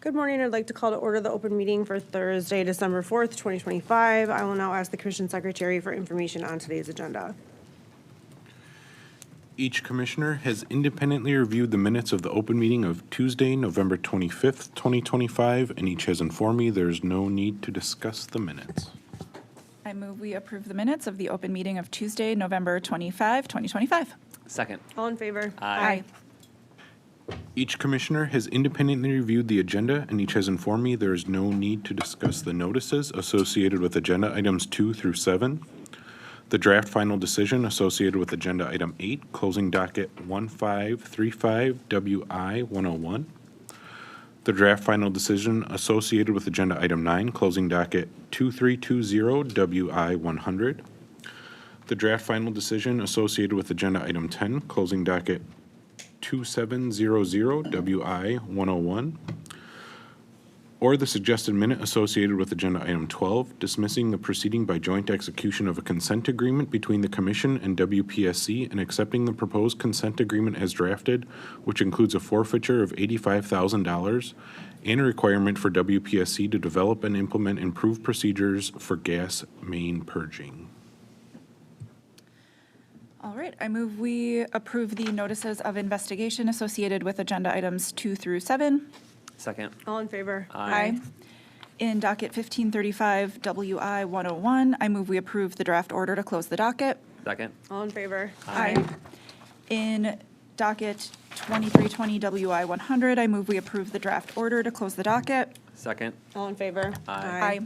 Good morning. I'd like to call to order the open meeting for Thursday, December 4th, 2025. I will now ask the Commission Secretary for information on today's agenda. Each commissioner has independently reviewed the minutes of the open meeting of Tuesday, November 25th, 2025, and each has informed me there is no need to discuss the minutes. I move we approve the minutes of the open meeting of Tuesday, November 25, 2025. Second. All in favor? Aye. Each commissioner has independently reviewed the agenda, and each has informed me there is no need to discuss the notices associated with agenda items 2 through 7, the draft final decision associated with agenda item 8, closing docket 1535 WI 101, the draft final decision associated with agenda item 9, closing docket 2320 WI 100, the draft final decision associated with agenda item 10, closing docket 2700 WI 101, or the suggested minute associated with agenda item 12, dismissing the proceeding by joint execution of a consent agreement between the Commission and WPSC and accepting the proposed consent agreement as drafted, which includes a forfeiture of $85,000 and a requirement for WPSC to develop and implement improved procedures for gas main purging. All right, I move we approve the notices of investigation associated with agenda items 2 through 7. Second. All in favor? Aye. In docket 1535 WI 101, I move we approve the draft order to close the docket. Second. All in favor? Aye. In docket 2320 WI 100, I move we approve the draft order to close the docket. Second. All in favor? Aye.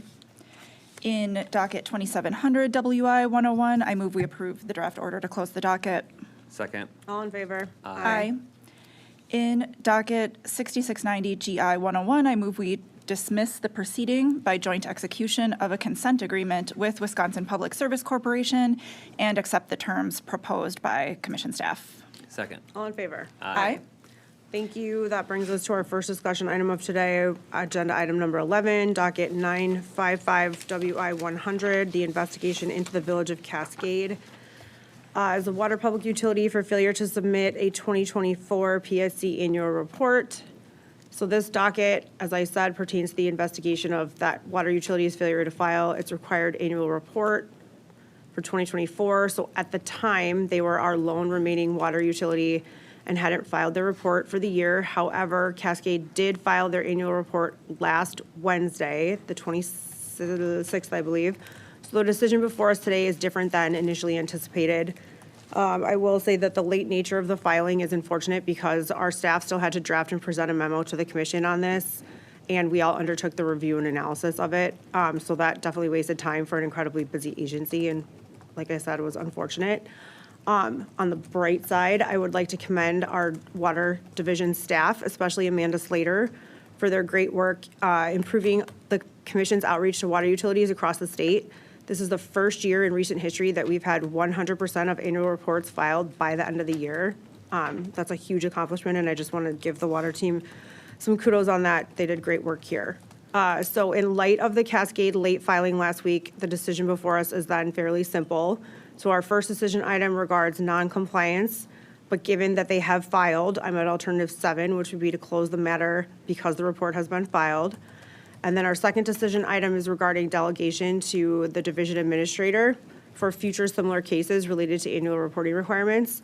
In docket 2700 WI 101, I move we approve the draft order to close the docket. Second. All in favor? Aye. In docket 6690 GI 101, I move we dismiss the proceeding by joint execution of a consent agreement with Wisconsin Public Service Corporation and accept the terms proposed by Commission staff. Second. All in favor? Aye. Thank you. That brings us to our first discussion item of today, agenda item number 11, docket 955 WI 100, the investigation into the Village of Cascade as a water public utility for failure to submit a 2024 PSC annual report. So this docket, as I said, pertains to the investigation of that water utility's failure to file its required annual report for 2024. So at the time, they were our lone remaining water utility and hadn't filed their report for the year. However, Cascade did file their annual report last Wednesday, the 26th, I believe. So the decision before us today is different than initially anticipated. I will say that the late nature of the filing is unfortunate because our staff still had to draft and present a memo to the commission on this, and we all undertook the review and analysis of it. So that definitely wasted time for an incredibly busy agency, and like I said, it was unfortunate. On the bright side, I would like to commend our water division staff, especially Amanda Slater, for their great work improving the commission's outreach to water utilities across the state. This is the first year in recent history that we've had 100% of annual reports filed by the end of the year. That's a huge accomplishment, and I just want to give the water team some kudos on that. They did great work here. So in light of the Cascade late filing last week, the decision before us is then fairly simple. So our first decision item regards non-compliance, but given that they have filed, I'm at alternative 7, which would be to close the matter because the report has been filed. And then our second decision item is regarding delegation to the division administrator for future similar cases related to annual reporting requirements.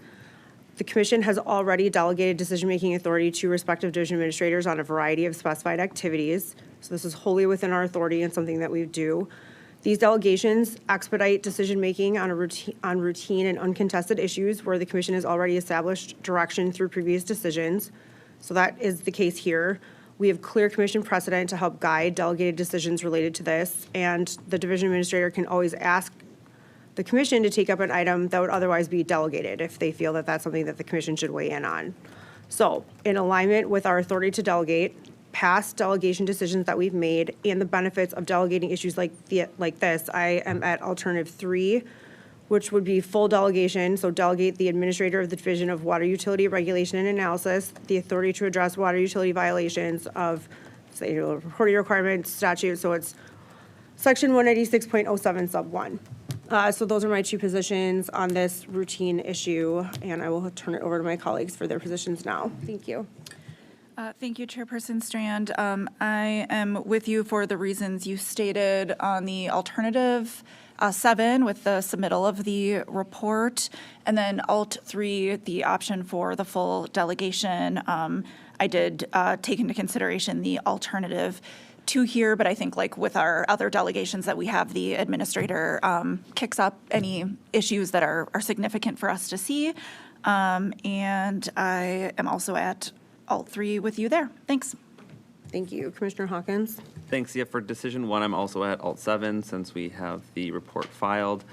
The commission has already delegated decision-making authority to respective division administrators on a variety of specified activities. So this is wholly within our authority and something that we do. These delegations expedite decision-making on routine and uncontested issues where the commission has already established direction through previous decisions. So that is the case here. We have clear commission precedent to help guide delegated decisions related to this, and the division administrator can always ask the commission to take up an item that would otherwise be delegated if they feel that that's something that the commission should weigh in on. So in alignment with our authority to delegate, past delegation decisions that we've made, and the benefits of delegating issues like this, I am at alternative 3, which would be full delegation. So delegate the administrator of the Division of Water Utility Regulation and Analysis the authority to address water utility violations of annual reporting requirements statute. So it's section 196.07 sub 1. So those are my two positions on this routine issue, and I will turn it over to my colleagues for their positions now. Thank you. Thank you, Chairperson Strand. I am with you for the reasons you stated on the alternative 7 with the submittal of the report, and then Alt 3, the option for the full delegation. I did take into consideration the alternative 2 here, but I think like with our other delegations that we have, the administrator kicks up any issues that are significant for us to see. And I am also at Alt 3 with you there. Thanks. Thank you. Commissioner Hawkins? Thanks. Yeah, for decision 1, I'm also at Alt 7 since we have the report filed.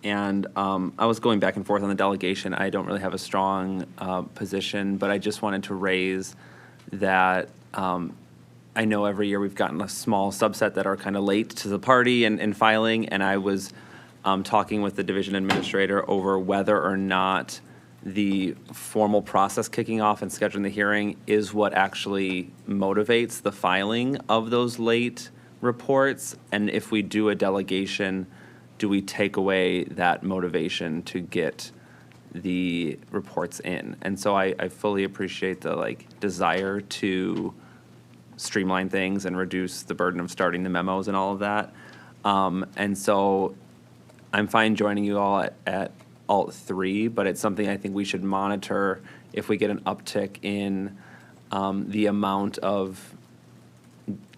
And I was going back and forth on the delegation. I don't really have a strong position, but I just wanted to raise that I know every year we've gotten a small subset that are kind of late to the party and filing, and I was talking with the division administrator over whether or not the formal process kicking off and scheduling the hearing is what actually motivates the filing of those late reports. And if we do a delegation, do we take away that motivation to get the reports in? And so I fully appreciate the desire to streamline things and reduce the burden of starting the memos and all of that. And so I'm fine joining you all at Alt 3, but it's something I think we should monitor if we get an uptick in the amount of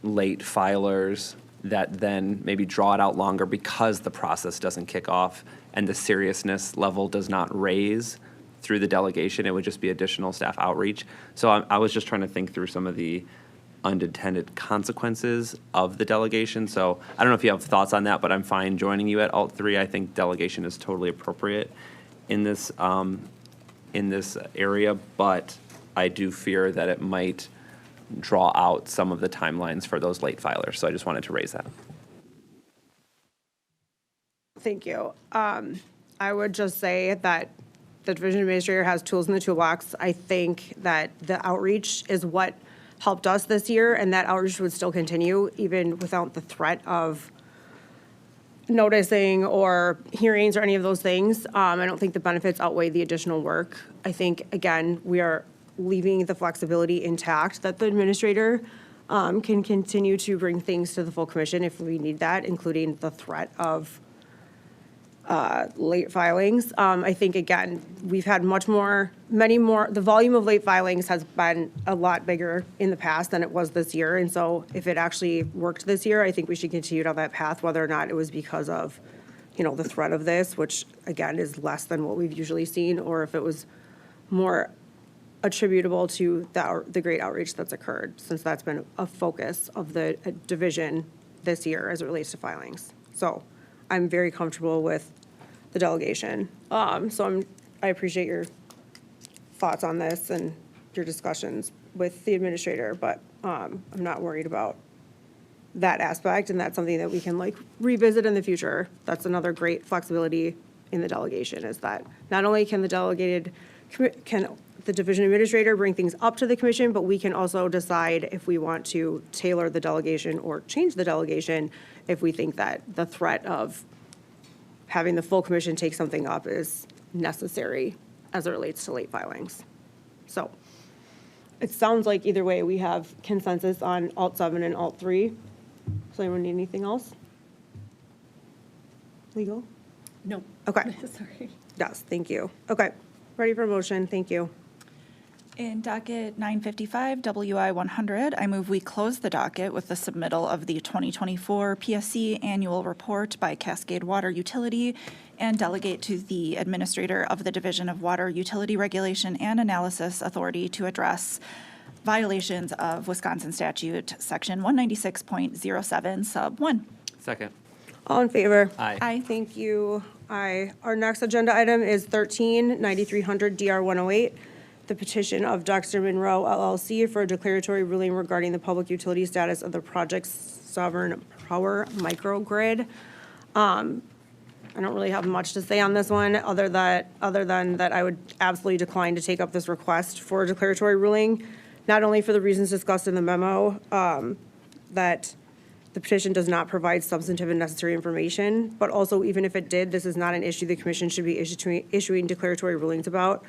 late filers that then maybe draw it out longer because the process doesn't kick off and the seriousness level does not raise through the delegation. It would just be additional staff outreach. So I was just trying to think through some of the unintended consequences of the delegation. So I don't know if you have thoughts on that, but I'm fine joining you at Alt 3. I think delegation is totally appropriate in this area, but I do fear that it might draw out some of the timelines for those late filers. So I just wanted to raise that. Thank you. I would just say that the division administrator has tools in the toolbox. I think that the outreach is what helped us this year, and that outreach would still continue even without the threat of noticing or hearings or any of those things. I don't think the benefits outweigh the additional work. I think, again, we are leaving the flexibility intact that the administrator can continue to bring things to the full commission if we need that, including the threat of late filings. I think, again, we've had the volume of late filings has been a lot bigger in the past than it was this year. And so if it actually worked this year, I think we should continue down that path, whether or not it was because of, the threat of this, which, again, is less than what we've usually seen, or if it was more attributable to the great outreach that's occurred, since that's been a focus of the division this year as it relates to filings. So I'm very comfortable with the delegation. So I appreciate your thoughts on this and your discussions with the administrator, but I'm not worried about that aspect, and that's something that we can revisit in the future. That's another great flexibility in the delegation, is that not only can the division administrator bring things up to the commission, but we can also decide if we want to tailor the delegation or change the delegation if we think that the threat of having the full commission take something up is necessary as it relates to late filings. So it sounds like either way we have consensus on Alt 7 and Alt 3. Does anyone need anything else? Legal? No. Okay. Sorry. Yes, thank you. Okay, ready for a motion. Thank you. In docket 955 WI 100, I move we close the docket with the submittal of the 2024 PSC annual report by Cascade Water Utility and delegate to the administrator of the Division of Water Utility Regulation and Analysis Authority to address violations of Wisconsin statute section 196.07 sub 1. Second. All in favor? Aye. Aye. Thank you. Aye. Our next agenda item is 13-9300 DR 108, the petition of Dexter Monroe LLC for a declaratory ruling regarding the public utility status of the project's sovereign power microgrid. I don't really have much to say on this one, other than that I would absolutely decline to take up this request for a declaratory ruling, not only for the reasons discussed in the memo, that the petition does not provide substantive and necessary information, but also even if it did, this is not an issue the commission should be issuing declaratory rulings about.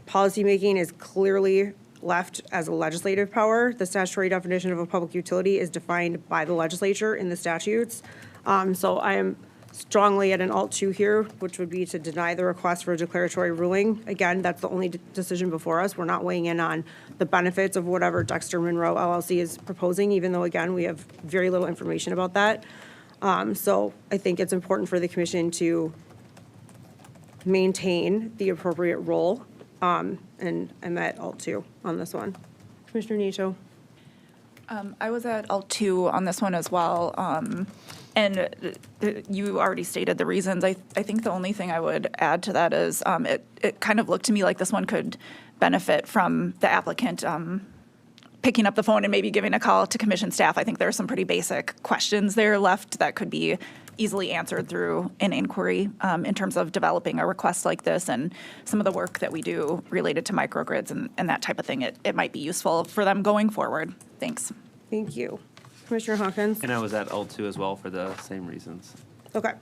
Policymaking is clearly left as a legislative power. The statutory definition of a public utility is defined by the legislature in the statutes. So I am strongly at an alt 2 here, which would be to deny the request for a declaratory ruling. Again, that's the only decision before us. We're not weighing in on the benefits of whatever Dexter Monroe LLC is proposing, even though, again, we have very little information about that. So I think it's important for the commission to maintain the appropriate role, and I'm at alt 2 on this one. Commissioner Nato? I was at alt 2 on this one as well. And you already stated the reasons. I think the only thing I would add to that is it kind of looked to me like this one could benefit from the applicant picking up the phone and maybe giving a call to commission staff. I think there are some pretty basic questions there left that could be easily answered through an inquiry in terms of developing a request like this and some of the work that we do related to microgrids and that type of thing. It might be useful for them going forward. Thanks. Thank you. Commissioner Hawkins? And I was at alt 2 as well for the same reasons. Okay.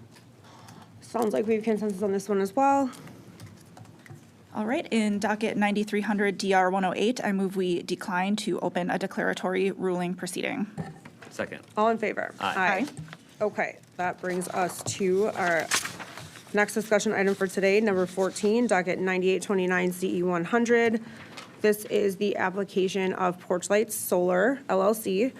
Sounds like we have consensus on this one as well. All right, in docket 9300 DR 108, I move we decline to open a declaratory ruling proceeding. Second. All in favor? Aye. Okay, that brings us to our next discussion item for today, number 14, docket 9829 CE 100. This is the application of Porchlight Solar LLC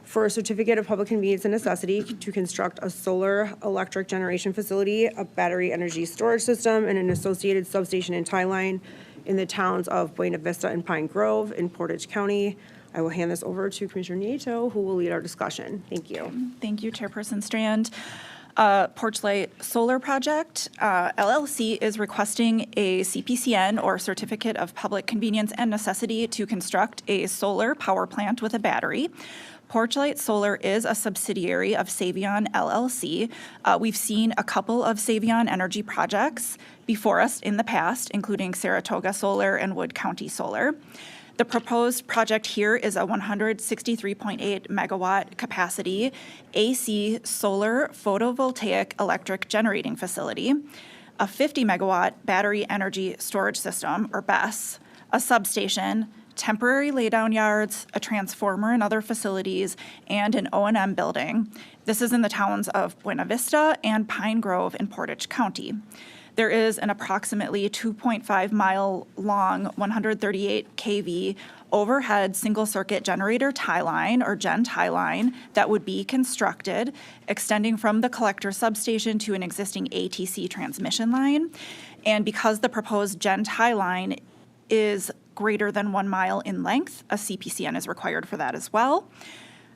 for a certificate of public convenience and necessity to construct a solar electric generation facility, a battery energy storage system, and an associated substation and tie line in the towns of Buena Vista and Pine Grove in Portage County. I will hand this over to Commissioner Nieto, who will lead our discussion. Thank you. Thank you, Chairperson Strand. Porchlight Solar Project, LLC is requesting a CPCN or Certificate of Public Convenience and Necessity to construct a solar power plant with a battery. Porchlight Solar is a subsidiary of Savion LLC. We've seen a couple of Savion energy projects before us in the past, including Saratoga Solar and Wood County Solar. The proposed project here is a 163.8 megawatt capacity AC solar photovoltaic electric generating facility, a 50 megawatt battery energy storage system, or BESS, a substation, temporary laydown yards, a transformer and other facilities, and an O&M building. This is in the towns of Buena Vista and Pine Grove in Portage County. There is an approximately 2.5 mile long, 138 kV overhead single circuit generator tie line, or GEN tie line, that would be constructed, extending from the collector substation to an existing ATC transmission line. And because the proposed GEN tie line is greater than 1 mile in length, a CPCN is required for that as well.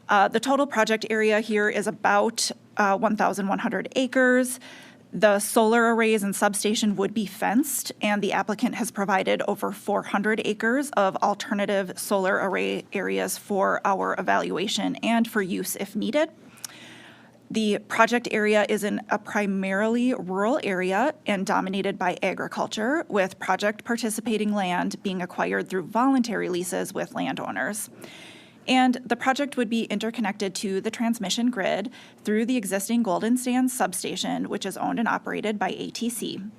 The total project area here is about 1,100 acres. The solar arrays and substation would be fenced, and the applicant has provided over 400 acres of alternative solar array areas for our evaluation and for use if needed. The project area is in a primarily rural area and dominated by agriculture, with project participating land being acquired through voluntary leases with landowners. And the project would be interconnected to the transmission grid through the existing Golden Sands substation, which is owned and operated by ATC.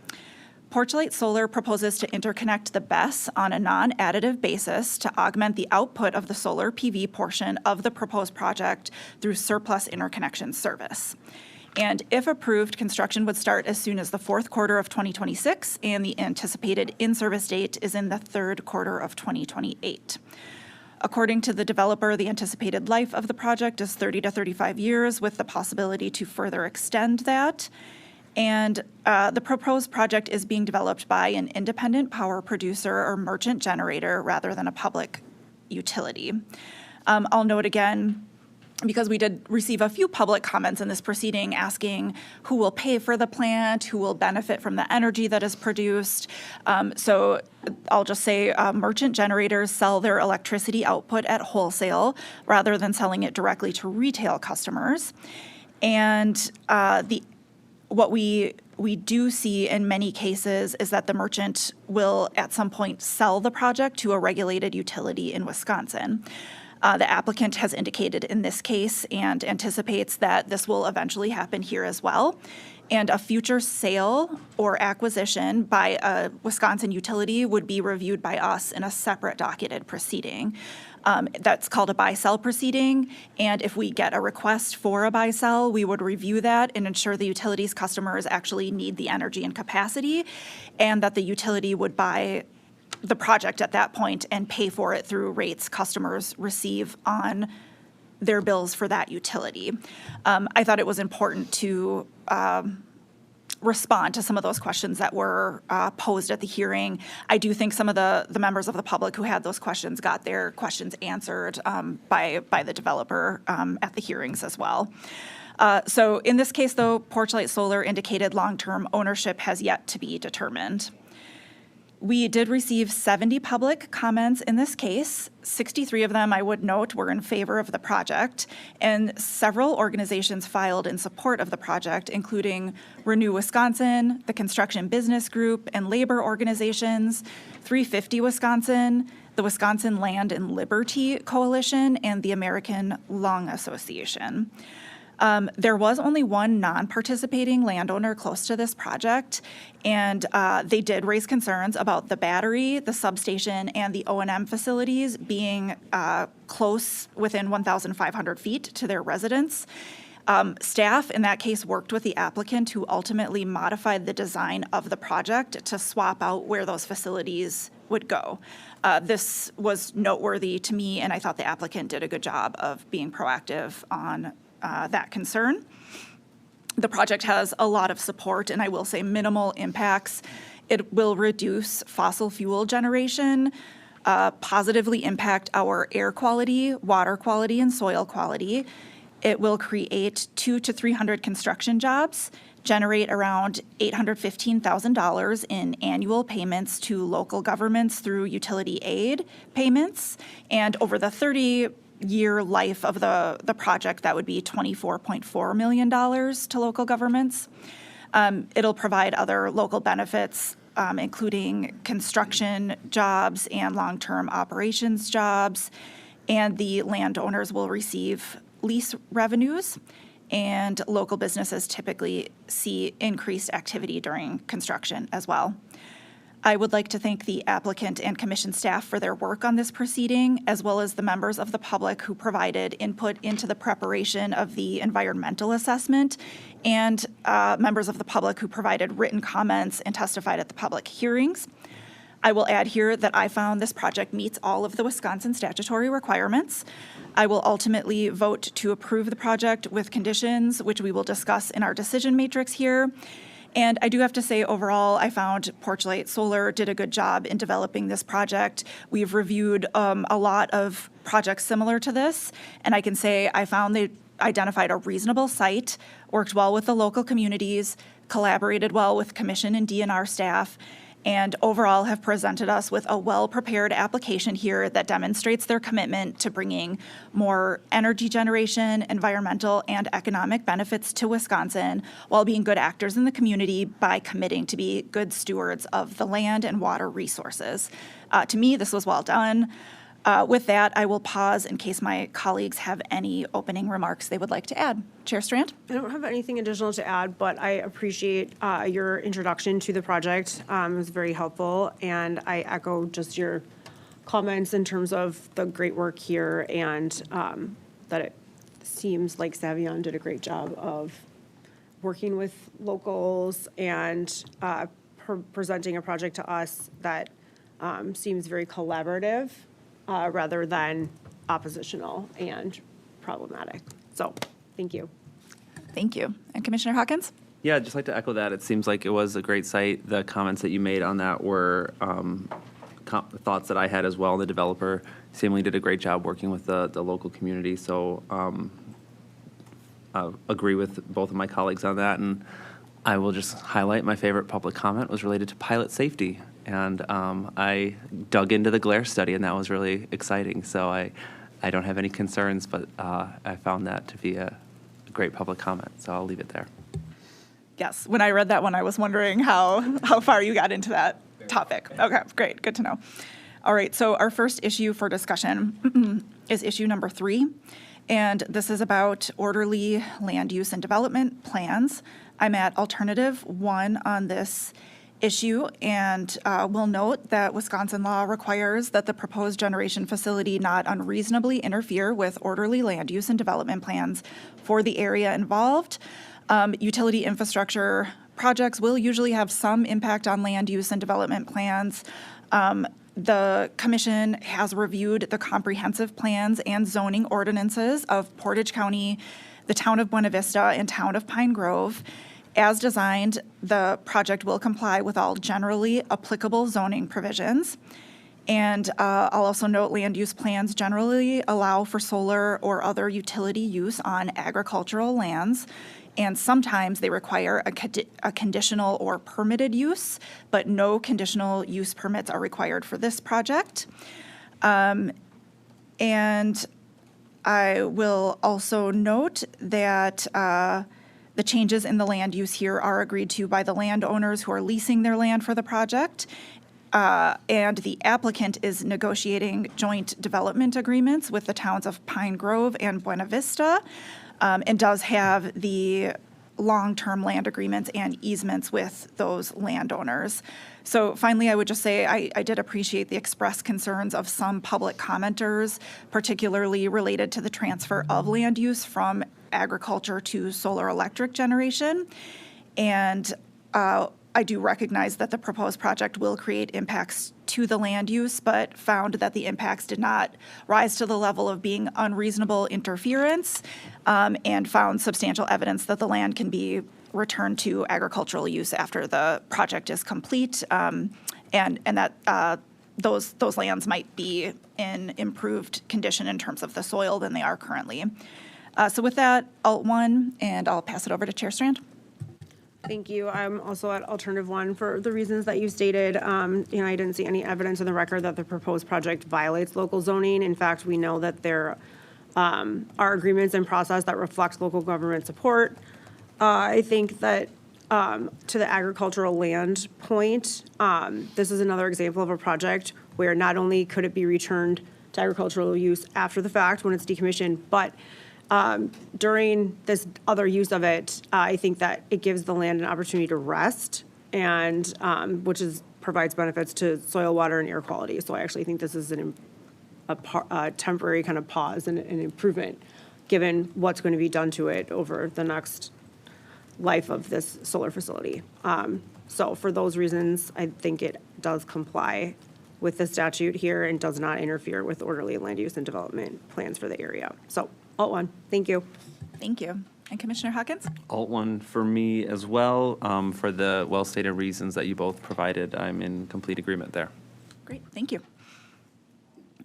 Porchlight Solar proposes to interconnect the BESS on a non-additive basis to augment the output of the solar PV portion of the proposed project through surplus interconnection service. And if approved, construction would start as soon as the fourth quarter of 2026, and the anticipated in-service date is in the third quarter of 2028. According to the developer, the anticipated life of the project is 30 to 35 years, with the possibility to further extend that. And the proposed project is being developed by an independent power producer or merchant generator rather than a public utility. I'll note again, because we did receive a few public comments in this proceeding asking who will pay for the plant, who will benefit from the energy that is produced. So I'll just say merchant generators sell their electricity output at wholesale rather than selling it directly to retail customers. And what we do see in many cases is that the merchant will at some point sell the project to a regulated utility in Wisconsin. The applicant has indicated in this case and anticipates that this will eventually happen here as well. And a future sale or acquisition by a Wisconsin utility would be reviewed by us in a separate docketed proceeding. That's called a buy-sell proceeding, and if we get a request for a buy-sell, we would review that and ensure the utility's customers actually need the energy and capacity, and that the utility would buy the project at that point and pay for it through rates customers receive on their bills for that utility. I thought it was important to respond to some of those questions that were posed at the hearing. I do think some of the members of the public who had those questions got their questions answered by the developer at the hearings as well. So in this case, though, Porchlight Solar indicated long-term ownership has yet to be determined. We did receive 70 public comments in this case. 63 of them, I would note, were in favor of the project, and several organizations filed in support of the project, including Renew Wisconsin, the Construction Business Group, and labor organizations, 350 Wisconsin, the Wisconsin Land and Liberty Coalition, and the American Lung Association. There was only one non-participating landowner close to this project, and they did raise concerns about the battery, the substation, and the O&M facilities being close within 1,500 feet to their residence. Staff, in that case, worked with the applicant who ultimately modified the design of the project to swap out where those facilities would go. This was noteworthy to me, and I thought the applicant did a good job of being proactive on that concern. The project has a lot of support, and I will say minimal impacts. It will reduce fossil fuel generation, positively impact our air quality, water quality, and soil quality. It will create 200 to 300 construction jobs, generate around $815,000 in annual payments to local governments through utility aid payments, and over the 30-year life of the project, that would be $24.4 million to local governments. It'll provide other local benefits, including construction jobs and long-term operations jobs, and the landowners will receive lease revenues, and local businesses typically see increased activity during construction as well. I would like to thank the applicant and commission staff for their work on this proceeding, as well as the members of the public who provided input into the preparation of the environmental assessment, and members of the public who provided written comments and testified at the public hearings. I will add here that I found this project meets all of the Wisconsin statutory requirements. I will ultimately vote to approve the project with conditions, which we will discuss in our decision matrix here. And I do have to say, overall, I found Porchlight Solar did a good job in developing this project. We've reviewed a lot of projects similar to this, and I can say I found they identified a reasonable site, worked well with the local communities, collaborated well with commission and DNR staff, and overall have presented us with a well-prepared application here that demonstrates their commitment to bringing more energy generation, environmental, and economic benefits to Wisconsin while being good actors in the community by committing to be good stewards of the land and water resources. To me, this was well done. With that, I will pause in case my colleagues have any opening remarks they would like to add. Chair Strand? I don't have anything additional to add, but I appreciate your introduction to the project. It was very helpful, and I echo just your comments in terms of the great work here, and that it seems like Savion did a great job of working with locals and presenting a project to us that seems very collaborative rather than oppositional and problematic. So, thank you. Thank you. And Commissioner Hawkins? Yeah, I'd just like to echo that. It seems like it was a great site. The comments that you made on that were thoughts that I had as well. The developer seemingly did a great job working with the local community. So I agree with both of my colleagues on that. And I will just highlight my favorite public comment was related to pilot safety. And I dug into the glare study, and that was really exciting. So I don't have any concerns, but I found that to be a great public comment. So I'll leave it there. Yes, when I read that one, I was wondering how far you got into that topic. Okay, great, good to know. All right, so our first issue for discussion is issue number 3, and this is about orderly land use and development plans. I'm at alternative 1 on this issue, and will note that Wisconsin law requires that the proposed generation facility not unreasonably interfere with orderly land use and development plans for the area involved. Utility infrastructure projects will usually have some impact on land use and development plans. The commission has reviewed the comprehensive plans and zoning ordinances of Portage County, the town of Buena Vista, and town of Pine Grove. As designed, the project will comply with all generally applicable zoning provisions. And I'll also note land use plans generally allow for solar or other utility use on agricultural lands. And sometimes they require a conditional or permitted use, but no conditional use permits are required for this project. And I will also note that the changes in the land use here are agreed to by the landowners who are leasing their land for the project. And the applicant is negotiating joint development agreements with the towns of Pine Grove and Buena Vista. And does have the long-term land agreements and easements with those landowners. So finally, I would just say I did appreciate the expressed concerns of some public commenters, particularly related to the transfer of land use from agriculture to solar electric generation. And I do recognize that the proposed project will create impacts to the land use, but found that the impacts did not rise to the level of being unreasonable interference, and found substantial evidence that the land can be returned to agricultural use after the project is complete, and that those lands might be in improved condition in terms of the soil than they are currently. So with that, Alt 1, and I'll pass it over to Chair Strand. Thank you. I'm also at alternative 1 for the reasons that you stated. I didn't see any evidence in the record that the proposed project violates local zoning. In fact, we know that there are agreements in process that reflect local government support. I think that to the agricultural land point, this is another example of a project where not only could it be returned to agricultural use after the fact when it's decommissioned, but during this other use of it, I think that it gives the land an opportunity to rest, and which provides benefits to soil, water, and air quality. So I actually think this is a temporary kind of pause and an improvement, given what's going to be done to it over the next life of this solar facility. So for those reasons, I think it does comply with the statute here and does not interfere with orderly land use and development plans for the area. So Alt 1, thank you. Thank you. And Commissioner Hawkins? Alt 1 for me as well. For the well-stated reasons that you both provided, I'm in complete agreement there. Great, thank you.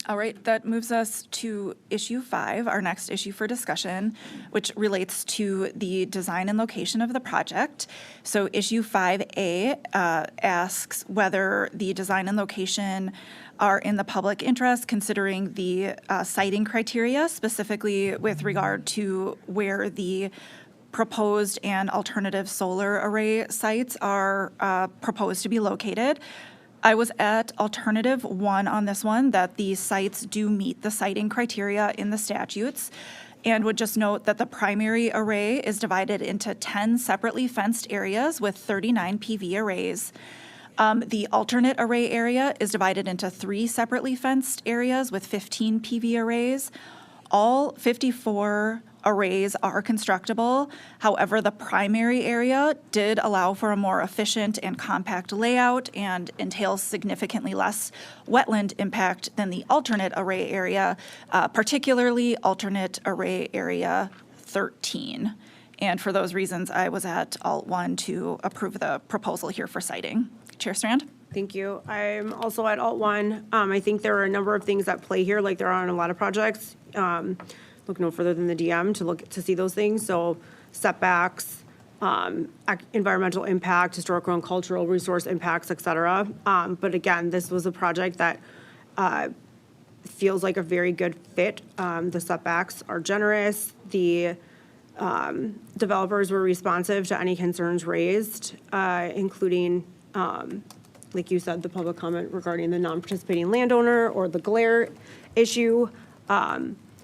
All right, that moves us to issue 5, our next issue for discussion, which relates to the design and location of the project. So issue 5A asks whether the design and location are in the public interest, considering the siting criteria, specifically with regard to where the proposed and alternative solar array sites are proposed to be located. I was at alternative 1 on this one, that these sites do meet the siting criteria in the statutes, and would just note that the primary array is divided into 10 separately fenced areas with 39 PV arrays. The alternate array area is divided into 3 separately fenced areas with 15 PV arrays. All 54 arrays are constructible. However, the primary area did allow for a more efficient and compact layout and entails significantly less wetland impact than the alternate array area, particularly alternate array area 13. And for those reasons, I was at Alt 1 to approve the proposal here for siting. Chair Strand? Thank you. I'm also at Alt 1. I think there are a number of things at play here, like there are in a lot of projects. Look no further than the DM to see those things. So setbacks, environmental impact, historical and cultural resource impacts, et cetera. But again, this was a project that feels like a very good fit. The setbacks are generous. The developers were responsive to any concerns raised, including like you said, the public comment regarding the non-participating landowner or the glare issue.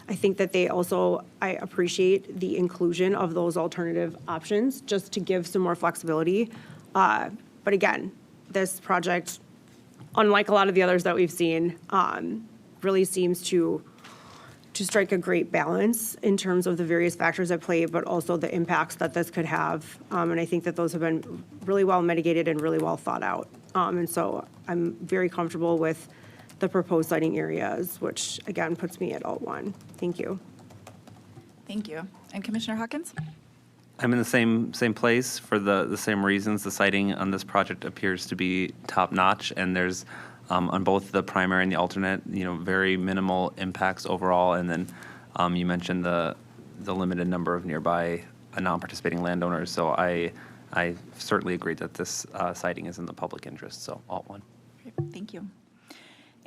I think that I appreciate the inclusion of those alternative options, just to give some more flexibility. But again, this project, unlike a lot of the others that we've seen, really seems to strike a great balance in terms of the various factors at play, but also the impacts that this could have. And I think that those have been really well mitigated and really well thought out. And so I'm very comfortable with the proposed siting areas, which again puts me at alt 1. Thank you. Thank you. And Commissioner Hawkins? I'm in the same place for the same reasons. The siting on this project appears to be top-notch, and there's, on both the primary and the alternate, very minimal impacts overall. And then you mentioned the limited number of nearby non-participating landowners. So I certainly agree that this siting is in the public interest, so alt 1. Great, thank you.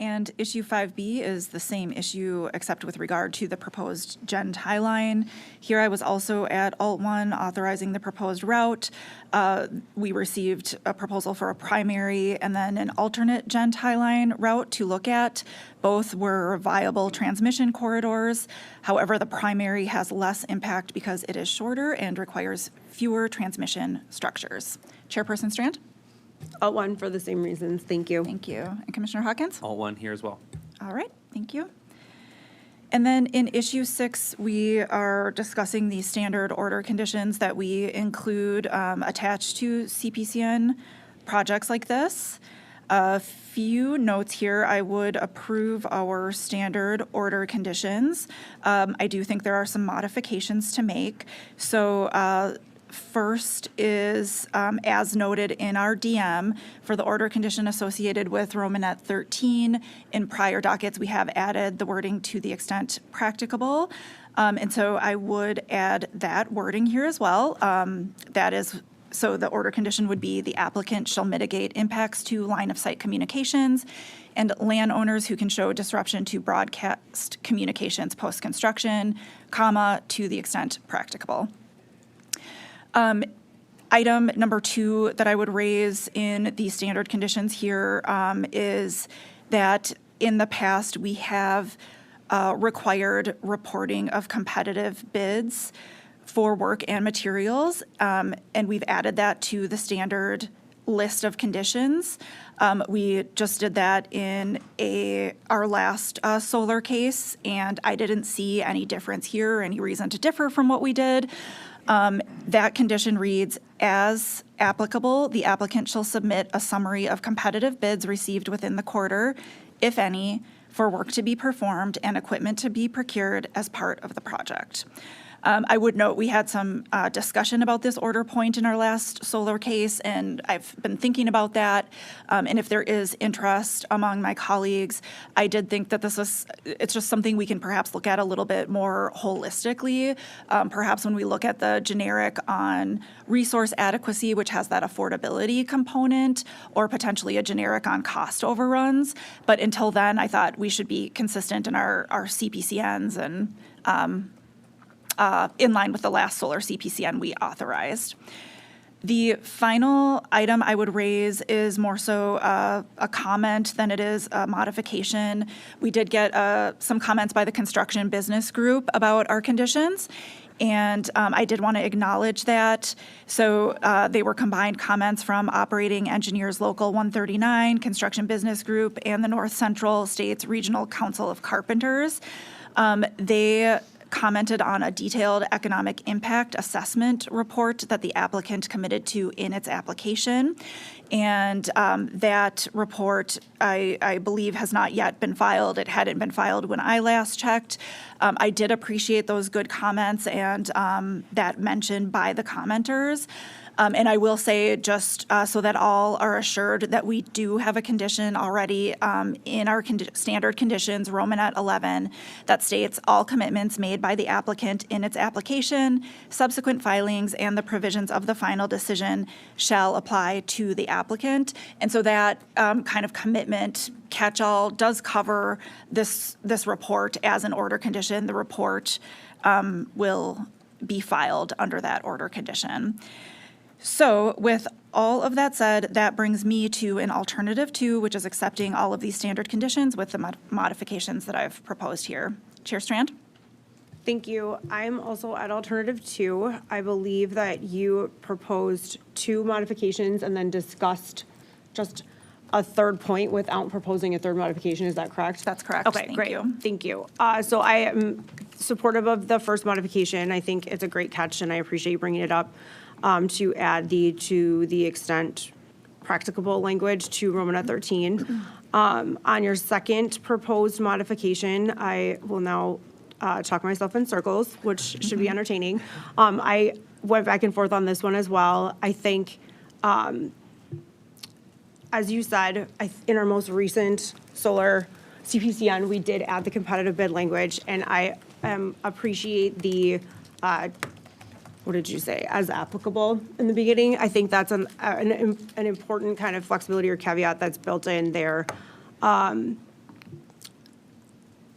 And issue 5B is the same issue except with regard to the proposed gen tie line. Here I was also at alt 1 authorizing the proposed route. We received a proposal for a primary and then an alternate gen tie line route to look at. Both were viable transmission corridors. However, the primary has less impact because it is shorter and requires fewer transmission structures. Chairperson Strand? Alt 1 for the same reasons. Thank you. Thank you. And Commissioner Hawkins? Alt 1 here as well. All right, thank you. And then in issue 6, we are discussing the standard order conditions that we include attached to CPCN projects like this. A few notes here. I would approve our standard order conditions. I do think there are some modifications to make. So first is, as noted in our DM, for the order condition associated with Romanet 13, in prior dockets, we have added the wording to the extent practicable. And so I would add that wording here as well. That is, so the order condition would be the applicant shall mitigate impacts to line of sight communications and landowners who can show disruption to broadcast communications post-construction, to the extent practicable. Item number 2 that I would raise in the standard conditions here is that in the past we have required reporting of competitive bids for work and materials, and we've added that to the standard list of conditions. We just did that in our last solar case, and I didn't see any difference here or any reason to differ from what we did. That condition reads, as applicable, the applicant shall submit a summary of competitive bids received within the quarter, if any, for work to be performed and equipment to be procured as part of the project. I would note we had some discussion about this order point in our last solar case, and I've been thinking about that. And if there is interest among my colleagues, I did think that it's just something we can perhaps look at a little bit more holistically. Perhaps when we look at the generic on resource adequacy, which has that affordability component, or potentially a generic on cost overruns. But until then, I thought we should be consistent in our CPCNs and in line with the last solar CPCN we authorized. The final item I would raise is more so a comment than it is a modification. We did get some comments by the construction business group about our conditions, and I did want to acknowledge that. So they were combined comments from Operating Engineers Local 139, Construction Business Group, and the North Central States Regional Council of Carpenters. They commented on a detailed economic impact assessment report that the applicant committed to in its application. And that report, I believe, has not yet been filed. It hadn't been filed when I last checked. I did appreciate those good comments and that mention by the commenters. And I will say, just so that all are assured, that we do have a condition already in our standard conditions, Romanet 11, that states all commitments made by the applicant in its application, subsequent filings, and the provisions of the final decision shall apply to the applicant. And so that kind of commitment catch-all does cover this report as an order condition. The report will be filed under that order condition. So with all of that said, that brings me to an alternative 2, which is accepting all of these standard conditions with the modifications that I've proposed here. Chair Strand? Thank you. I'm also at alternative 2. I believe that you proposed 2 modifications and then discussed just a third point without proposing a third modification. Is that correct? That's correct. Okay, Thank great. you. Thank you. So I am supportive of the first modification. I think it's a great catch, and I appreciate you bringing it up to add to the extent practicable language to Romanet 13. On your second proposed modification, I will now talk myself in circles, which should be entertaining. I went back and forth on this one as well. I think, as you said, in our most recent solar CPCN, we did add the competitive bid language, and I appreciate the, what did you say, as applicable in the beginning. I think that's an important kind of flexibility or caveat that's built in there.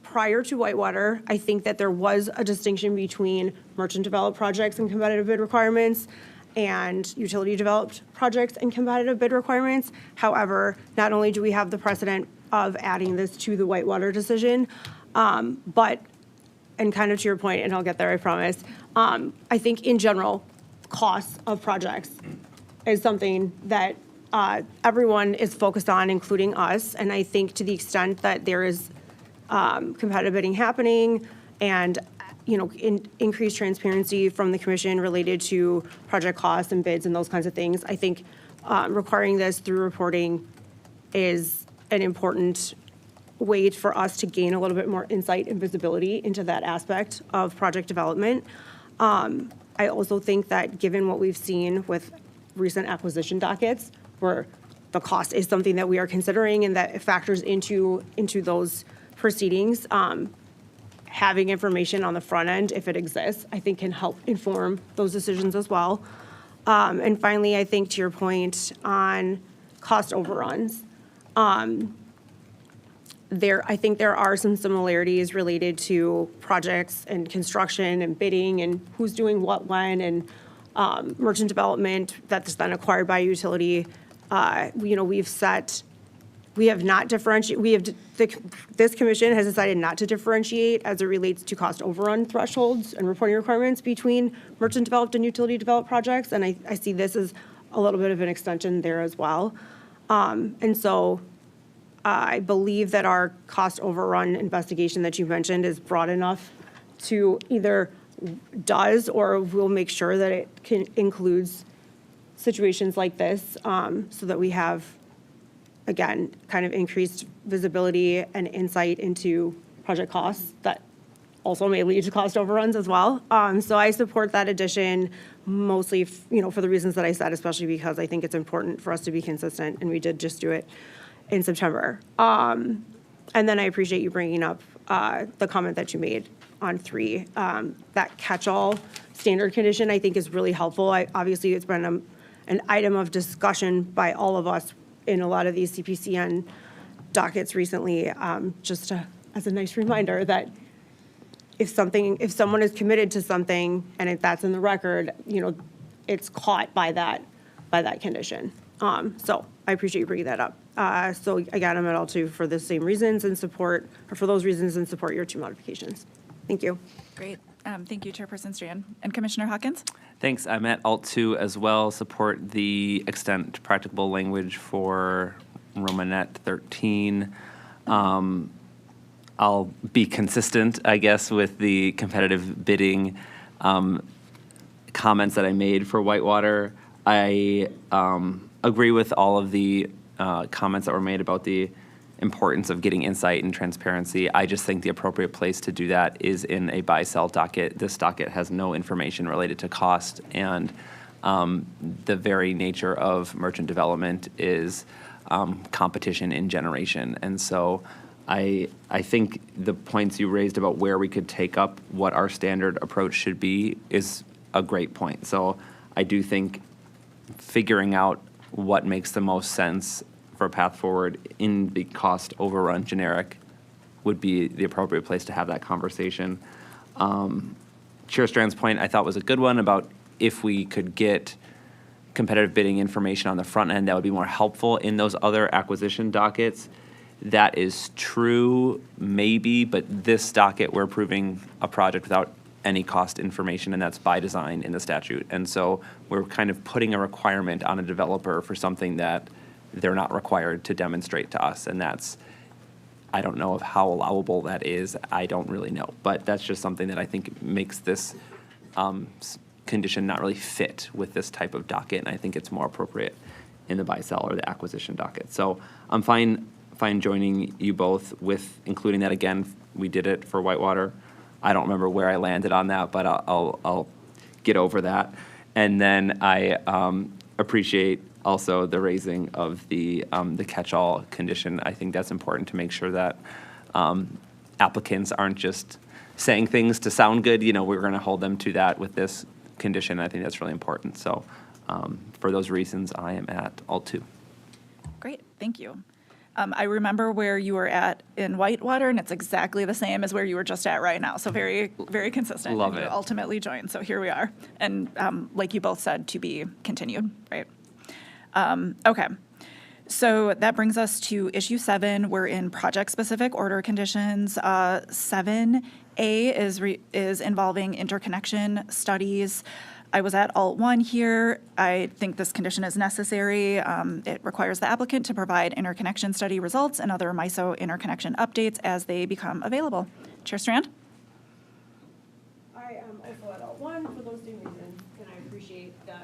Prior to Whitewater, I think that there was a distinction between merchant developed projects and competitive bid requirements and utility developed projects and competitive bid requirements. However, not only do we have the precedent of adding this to the Whitewater decision, but, and kind of to your point, and I'll get there, I promise, I think in general, costs of projects is something that everyone is focused on, including us. And I think to the extent that there is competitive bidding happening and, increased transparency from the commission related to project costs and bids and those kinds of things, I think requiring this through reporting is an important way for us to gain a little bit more insight and visibility into that aspect of project development. I also think that given what we've seen with recent acquisition dockets, where the cost is something that we are considering and that it factors into those proceedings, having information on the front end, if it exists, I think can help inform those decisions as well. And finally, I think to your point on cost overruns, I think there are some similarities related to projects and construction and bidding and who's doing what when and merchant development that's then acquired by utility. We have not differentiated, this commission has decided not to differentiate as it relates to cost overrun thresholds and reporting requirements between merchant developed and utility developed projects. And I see this as a little bit of an extension there as well. And so I believe that our cost overrun investigation that you mentioned is broad enough to either does or will make sure that it includes situations like this, so that we have, again, kind of increased visibility and insight into project costs that also may lead to cost overruns as well. So I support that addition mostly, for the reasons that I said, especially because I think it's important for us to be consistent, and we did just do it in September. And then I appreciate you bringing up the comment that you made on 3. That catch-all standard condition, I think, is really helpful. Obviously, it's been an item of discussion by all of us in a lot of these CPCN dockets recently, as a nice reminder that if someone is committed to something and if that's in the record, it's caught by that condition. So I appreciate you bringing that up. So again, I'm at L2 for the same reasons and support, or for those reasons and support your 2 modifications. Thank you. Great. Thank you, Chairperson Strand. And Commissioner Hawkins? Thanks. I'm at Alt 2 as well. Support the extent to practicable language for Romanet 13. I'll be consistent, I guess, with the competitive bidding comments that I made for Whitewater. I agree with all of the comments that were made about the importance of getting insight and transparency. I just think the appropriate place to do that is in a buy-sell docket. This docket has no information related to cost, and the very nature of merchant development is competition in generation. And so I think the points you raised about where we could take up what our standard approach should be is a great point. So I do think figuring out what makes the most sense for a path forward in the cost overrun generic would be the appropriate place to have that conversation. Chair Strand's point I thought was a good one about if we could get competitive bidding information on the front end that would be more helpful in those other acquisition dockets. That is true, maybe, but this docket, we're approving a project without any cost information, and that's by design in the statute. And so we're kind of putting a requirement on a developer for something that they're not required to demonstrate to us, and that's, I don't know of how allowable that is. I don't really know, but that's just something that I think makes this condition not really fit with this type of docket, and I think it's more appropriate in the buy-sell or the acquisition docket. So I'm fine joining you both with including that. Again, we did it for Whitewater. I don't remember where I landed on that, but I'll get over that. And then I appreciate also the raising of the catch-all condition. I think that's important to make sure that applicants aren't just saying things to sound good. You know, we're going to hold them to that with this condition. I think that's really important. So for those reasons, I am at alt 2. Great, thank you. I remember where you were at in Whitewater, and it's exactly the same as where you were just at right now. So very, very consistent. Love and you it. ultimately joined, so here we are. And like you both said, to be continued, right? Okay. So that brings us to issue 7. We're in project-specific order conditions. 7A is involving interconnection studies. I was at alt 1 here. I think this condition is necessary. It requires the applicant to provide interconnection study results and other MISO interconnection updates as they become available. Chair Strand? I am also at alt 1 for those same reasons, and I appreciate the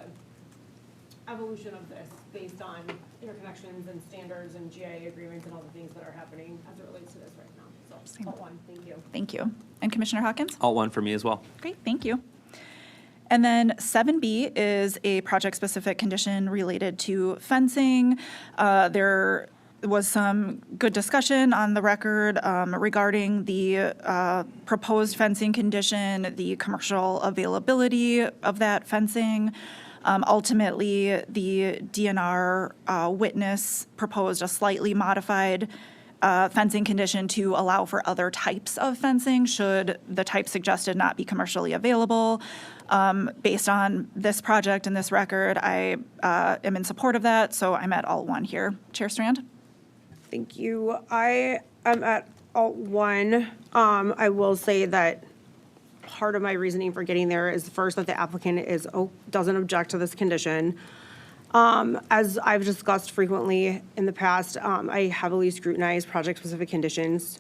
evolution of this based on interconnections and standards and GIA agreements and all the things that are happening as it relates to this right now. So, alt 1, thank you. Thank you. And Commissioner Hawkins? Alt 1 for me as well. Great, thank you. And then 7B is a project-specific condition related to fencing. There was some good discussion on the record regarding the proposed fencing condition, the commercial availability of that fencing. Ultimately, the DNR witness proposed a slightly modified fencing condition to allow for other types of fencing should the type suggested not be commercially available. Based on this project and this record, I am in support of that, so I'm at alt 1 here. Chair Strand? Thank you. I am at alt 1. I will say that part of my reasoning for getting there is first that the applicant doesn't object to this condition. As I've discussed frequently in the past, I heavily scrutinize project-specific conditions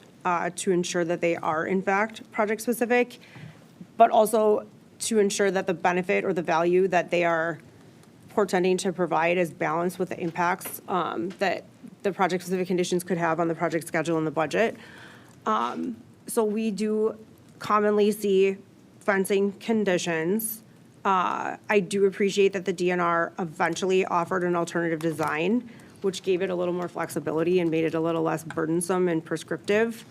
to ensure that they are in fact project-specific, but also to ensure that the benefit or the value that they are portending to provide is balanced with the impacts that the project-specific conditions could have on the project schedule and the budget. So we do commonly see fencing conditions. I do appreciate that the DNR eventually offered an alternative design, which gave it a little more flexibility and made it a little less burdensome and prescriptive.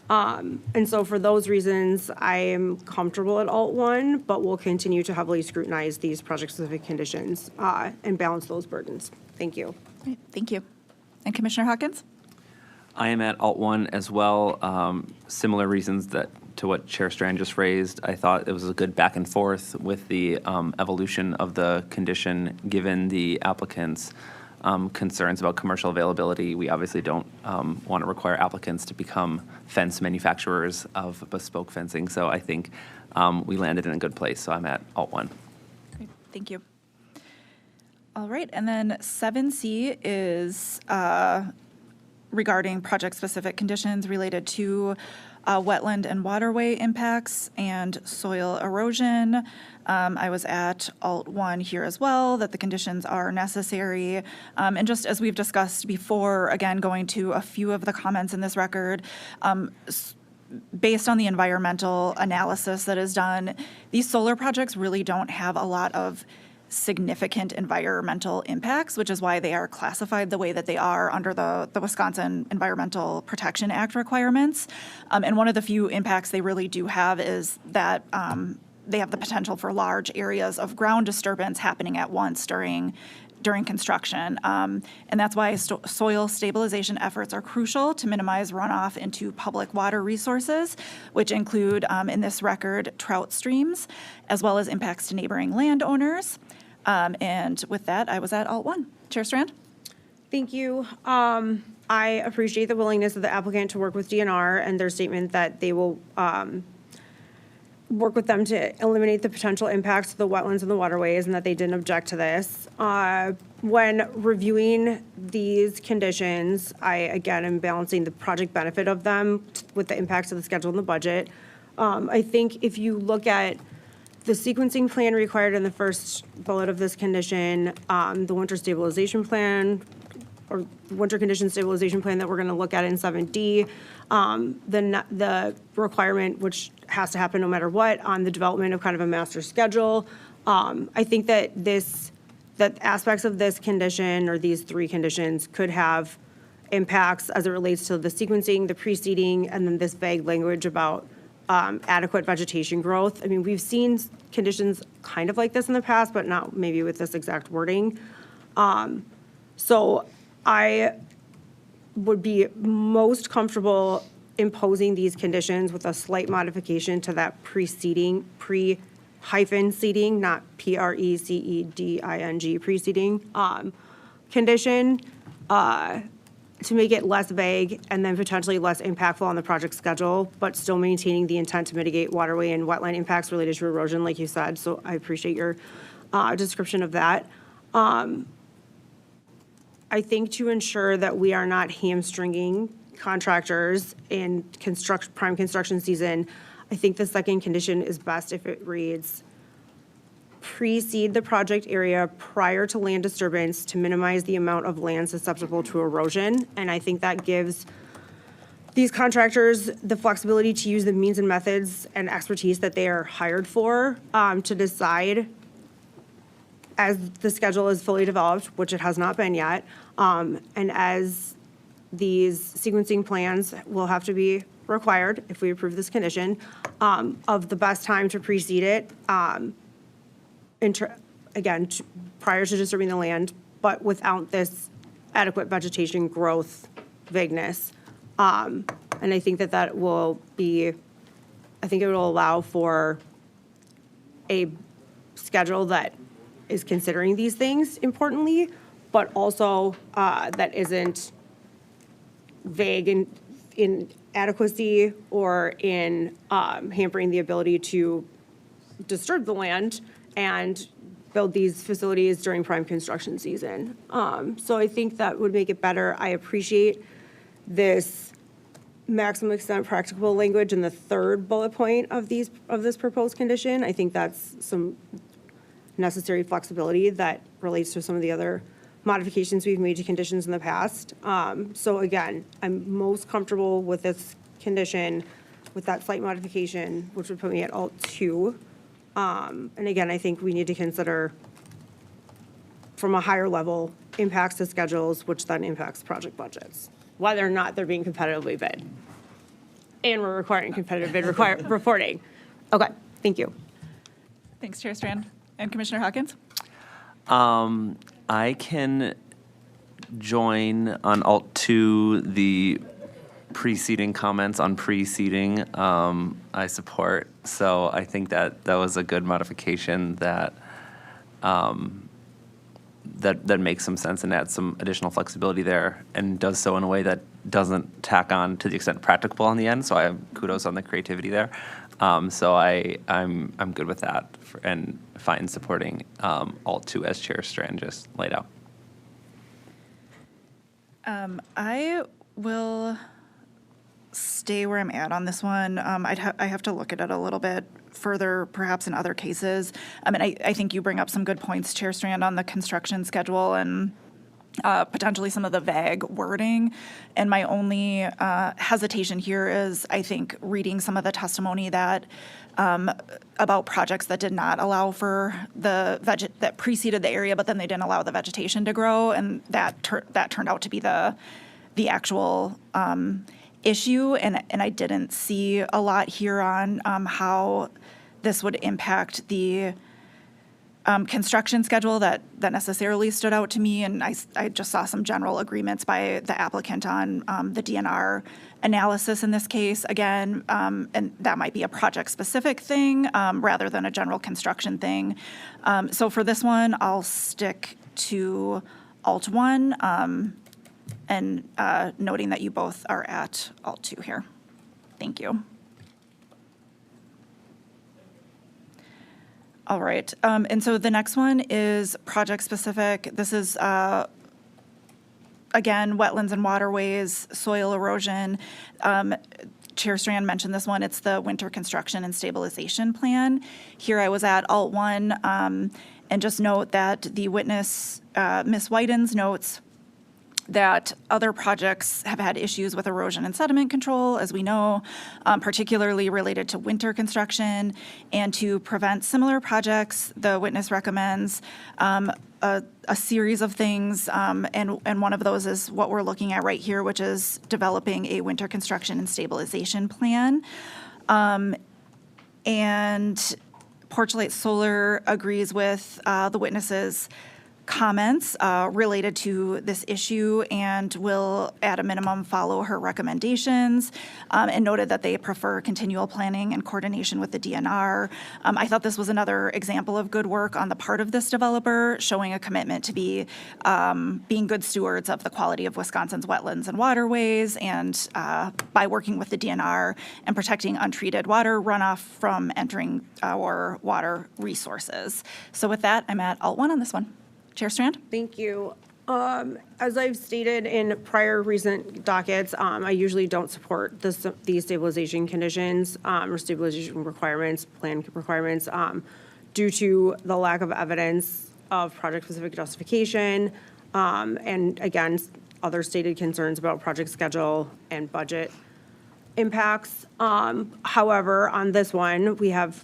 And so for those reasons, I am comfortable at alt 1, but we'll continue to heavily scrutinize these project-specific conditions and balance those burdens. Thank you. Great, thank you. And Commissioner Hawkins? I am at alt 1 as well. Similar reasons to what Chair Strand just raised. I thought it was a good back and forth with the evolution of the condition, given the applicant's concerns about commercial availability. We obviously don't want to require applicants to become fence manufacturers of bespoke fencing. So I think we landed in a good place. So I'm at alt 1. Great, thank you. All right, and then 7C is regarding project-specific conditions related to wetland and waterway impacts and soil erosion. I was at alt 1 here as well, that the conditions are necessary. And just as we've discussed before, again, going to a few of the comments in this record, based on the environmental analysis that is done, these solar projects really don't have a lot of significant environmental impacts, which is why they are classified the way that they are under the Wisconsin Environmental Protection Act requirements. And one of the few impacts they really do have is that they have the potential for large areas of ground disturbance happening at once during construction. And that's why soil stabilization efforts are crucial to minimize runoff into public water resources, which include, in this record, trout streams, as well as impacts to neighboring landowners. And with that, I was at alt 1. Chair Strand? Thank you. I appreciate the willingness of the applicant to work with DNR and their statement that they will work with them to eliminate the potential impacts to the wetlands and the waterways, and that they didn't object to this. When reviewing these conditions, I, again, am balancing the project benefit of them with the impacts of the schedule and the budget. I think if you look at the sequencing plan required in the first bullet of this condition, the winter stabilization plan, or winter condition stabilization plan that we're going to look at in 7D, the requirement, which has to happen no matter what, on the development of kind of a master schedule. I think that that aspects of this condition, or these three conditions, could have impacts as it relates to the sequencing, the preceding, and then this vague language about adequate vegetation growth. I mean, we've seen conditions kind of like this in the past, but not maybe with this exact wording. So I would be most comfortable imposing these conditions with a slight modification to that preceding, pre-hyphen seeding, not preceding, preceding, condition, to make it less vague and then potentially less impactful on the project schedule, but still maintaining the intent to mitigate waterway and wetland impacts related to erosion, like you said. So I appreciate your description of that. I think to ensure that we are not hamstringing contractors in prime construction season, I think the second condition is best if it reads, precede the project area prior to land disturbance to minimize the amount of land susceptible to erosion. And I think that gives these contractors the flexibility to use the means and methods and expertise that they are hired for, to decide, as the schedule is fully developed, which it has not been yet, and as these sequencing plans will have to be required if we approve this condition, of the best time to precede it, again, prior to disturbing the land, but without this adequate vegetation growth vagueness. And I think that will be, I think it will allow for a schedule that is considering these things importantly, but also that isn't vague in adequacy or in hampering the ability to disturb the land and build these facilities during prime construction season. So I think that would make it better. I appreciate this maximum extent practicable language in the third bullet point of this proposed condition. I think that's some necessary flexibility that relates to some of the other modifications we've made to conditions in the past. So again, I'm most comfortable with this condition with that slight modification, which would put me at alt 2. And again, I think we need to consider from a higher level impacts to schedules, which then impacts project budgets, whether or not they're being competitively bid. And we're requiring competitive bid reporting. Okay, thank you. Thanks, Chair Strand. And Commissioner Hawkins? I can join on alt 2 the preceding comments on preceding. I support. So I think that was a good modification that that makes some sense and adds some additional flexibility there, and does so in a way that doesn't tack on to the extent practicable on the end. So I have kudos on the creativity there. So I'm good with that and fine supporting alt 2 as Chair Strand just laid out. I will stay where I'm at on this one. I have to look at it a little bit further, perhaps in other cases. And I think you bring up some good points, Chair Strand, on the construction schedule and potentially some of the vague wording. And my only hesitation here is, I think, reading some of the testimony that about projects that did not allow for that preceded the area, but then they didn't allow the vegetation to grow, and that turned out to be the actual issue. And I didn't see a lot here on how this would impact the construction schedule that necessarily stood out to me, and I just saw some general agreements by the applicant on the DNR analysis in this case, again, and that might be a project-specific thing rather than a general construction thing. So for this one, I'll stick to Alt 1 and noting that you both are at Alt 2 here. Thank you. All right, and so the next one is project-specific. This is, again, wetlands and waterways, soil erosion. Chair Strand mentioned this one. It's the winter construction and stabilization plan. Here I was at Alt 1, and just note that the witness, Ms. Whitens, notes that other projects have had issues with erosion and sediment control, as we know, particularly related to winter construction. And to prevent similar projects, the witness recommends a series of things, and one of those is what we're looking at right here, which is developing a winter construction and stabilization plan. And Porch-Light Solar agrees with the witness's comments related to this issue and will, at a minimum, follow her recommendations, and noted that they prefer continual planning and coordination with the DNR. I thought this was another example of good work on the part of this developer, showing a commitment to be being good stewards of the quality of Wisconsin's wetlands and waterways, and by working with the DNR and protecting untreated water runoff from entering our water resources. So with that, I'm at Alt 1 on this one. Chair Strand? Thank you. As I've stated in prior recent dockets, I usually don't support these stabilization conditions or stabilization requirements, plan requirements, due to the lack of evidence of project-specific justification, and again, other stated concerns about project schedule and budget impacts. However, on this one, we have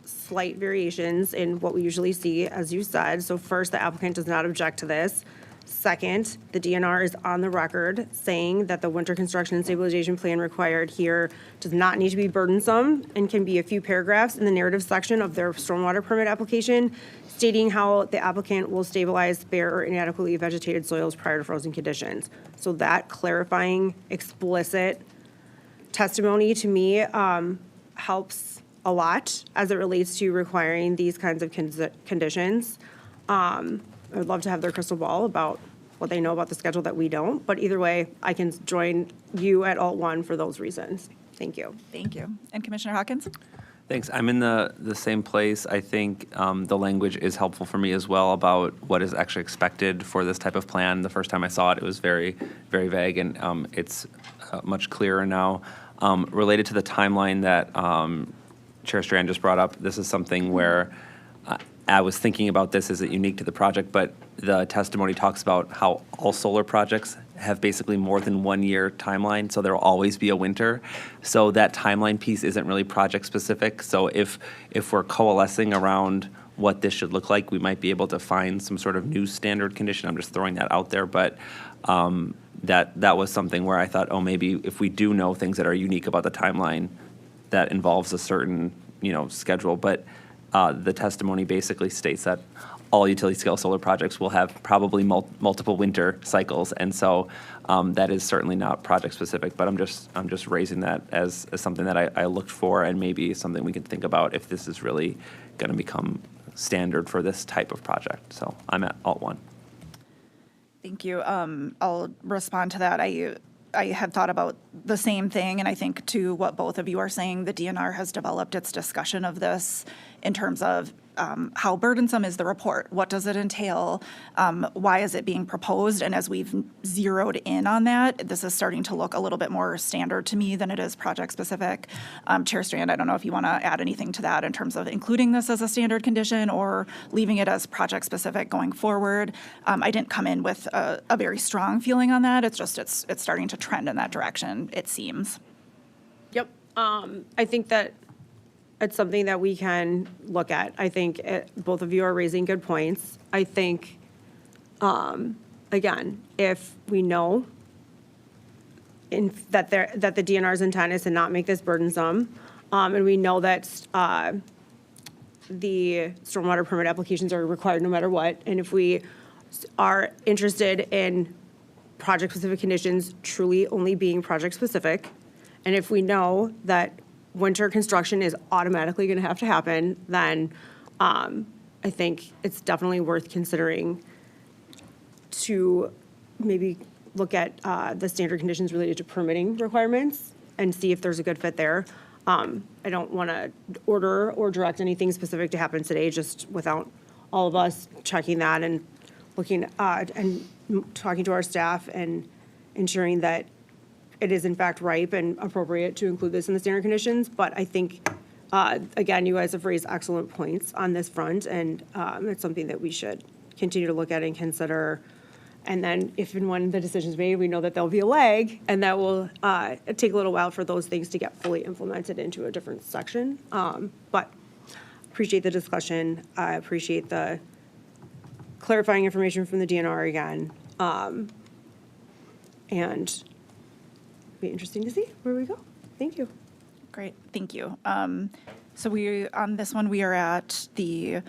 slight variations in what we usually see, as you said. So first, the applicant does not object to this. Second, the DNR is on the record saying that the winter construction and stabilization plan required here does not need to be burdensome and can be a few paragraphs in the narrative section of their stormwater permit application, stating how the applicant will stabilize bare or inadequately vegetated soils prior to frozen conditions. So that clarifying, explicit testimony to me helps a lot as it relates to requiring these kinds of conditions. I would love to have their crystal ball about what they know about the schedule that we don't, but either way, I can join you at Alt 1 for those reasons. Thank you. Thank you. And Commissioner Hawkins? Thanks. I'm in the same place. I think the language is helpful for me as well about what is actually expected for this type of plan. The first time I saw it, it was very, very vague, and it's much clearer now. Related to the timeline that Chair Strand just brought up, this is something where I was thinking about this. Is it unique to the project? But the testimony talks about how all solar projects have basically more than 1 year timeline, so there will always be a winter. So that timeline piece isn't really project specific. So if we're coalescing around what this should look like, we might be able to find some sort of new standard condition. I'm just throwing that out there, but that was something where I thought, oh, maybe if we do know things that are unique about the timeline, that involves a certain, schedule. But the testimony basically states that all utility-scale solar projects will have probably multiple winter cycles, and so that is certainly not project-specific. But I'm just raising that as something that I looked for, and maybe something we could think about if this is really going to become standard for this type of project. So I'm at Alt 1. Thank you. I'll respond to that. I had thought about the same thing, and I think to what both of you are saying, the DNR has developed its discussion of this in terms of how burdensome is the report? What does it entail? Why is it being proposed? And as we've zeroed in on that, this is starting to look a little bit more standard to me than it is project-specific. Chair Strand, I don't know if you want to add anything to that in terms of including this as a standard condition or leaving it as project-specific going forward. I didn't come in with a very strong feeling on that. It's just it's starting to trend in that direction, it seems. Yep. I think that it's something that we can look at. I think both of you are raising good points. I think, again, if we know that the DNR's intent is to not make this burdensome, and we know that the stormwater permit applications are required no matter what. And if we are interested in project-specific conditions truly only being project-specific, and if we know that winter construction is automatically going to happen, then I think it's definitely worth considering to maybe look at the standard conditions related to permitting requirements and see if there's a good fit there. I don't want to order or direct anything specific to happen today, just without all of us checking that and looking and talking to our staff and ensuring that it is in fact ripe and appropriate to include this in the standard conditions. But I think, again, you guys have raised excellent points on this front, and it's something that we should continue to look at and consider. And then if and when the decision's made, we know that there'll be a lag, and that will take a little while for those things to get fully implemented into a different section. But appreciate the discussion. I appreciate the clarifying information from the DNR again. And be interesting to see where we go. Thank you. Great, thank you. So on this one, we are at the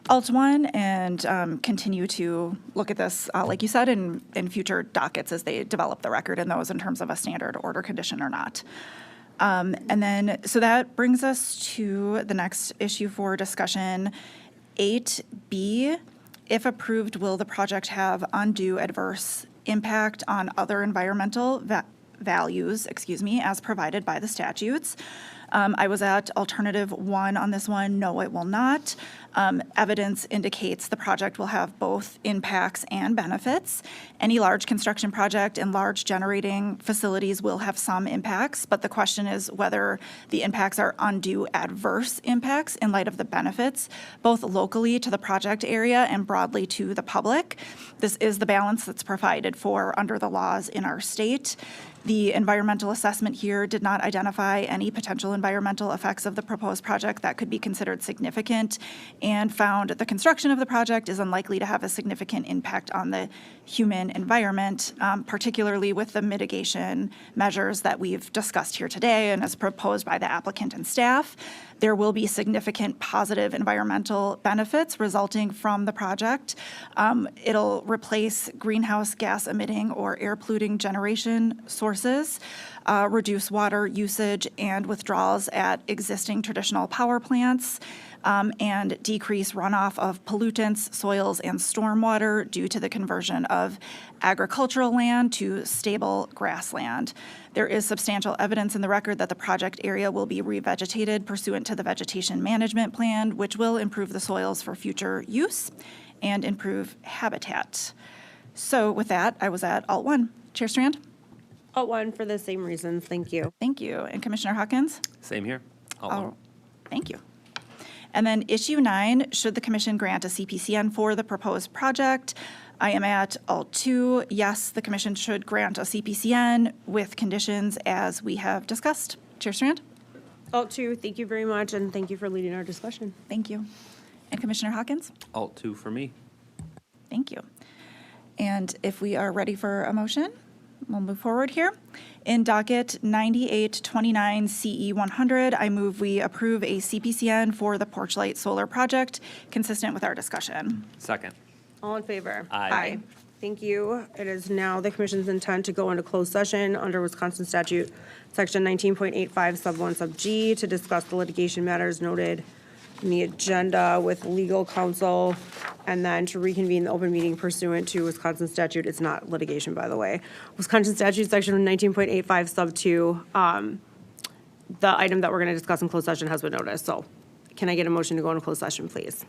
Alt 1 and continue to look at this, like you said, in future dockets as they develop the record in those in terms of a standard order condition or not. And then, so that brings us to the next issue for discussion, 8B. If approved, will the project have undue adverse impact on other environmental values, as provided by the statutes? I was at alternative 1 on this one. No, it will not. Evidence indicates the project will have both impacts and benefits. Any large construction project and large generating facilities will have some impacts, but the question is whether the impacts are undue adverse impacts in light of the benefits, both locally to the project area and broadly to the public. This is the balance that's provided for under the laws in our state. The environmental assessment here did not identify any potential environmental effects of the proposed project that could be considered significant, and found the construction of the project is unlikely to have a significant impact on the human environment, particularly with the mitigation measures that we've discussed here today and as proposed by the applicant and staff. There will be significant positive environmental benefits resulting from the project. It'll replace greenhouse gas emitting or air polluting generation sources, reduce water usage and withdrawals at existing traditional power plants, and decrease runoff of pollutants, soils, and stormwater due to the conversion of agricultural land to stable grassland. There is substantial evidence in the record that the project area will be revegetated pursuant to the vegetation management plan, which will improve the soils for future use and improve habitat. So with that, I was at Alt 1. Chair Strand? Alt 1 for the same reasons. Thank you. Thank you. And Commissioner Hawkins? Same here. Alt Oh, one. thank you. And then issue 9, should the commission grant a CPCN for the proposed project? I am at Alt 2. Yes, the commission should grant a CPCN with conditions as we have discussed. Chair Strand? Alt 2, thank you very much, and thank you for leading our discussion. Thank you. And Commissioner Hawkins? Alt 2 for me. Thank you. And if we are ready for a motion, we'll move forward here. In docket 9829 CE 100, I move we approve a CPCN for the Porchlight Solar Project consistent with our discussion. Second. All in favor? Aye. Thank you. It is now the commission's intent to go into closed session under Wisconsin statute, section 19.85 sub 1 sub G, to discuss the litigation matters noted in the agenda with legal counsel, and then to reconvene the open meeting pursuant to Wisconsin statute. It's not litigation, by the way. Wisconsin statute, section 19.85 sub 2. The item that we're going to discuss in closed session has been noticed. So can I get a motion to go into closed session, please?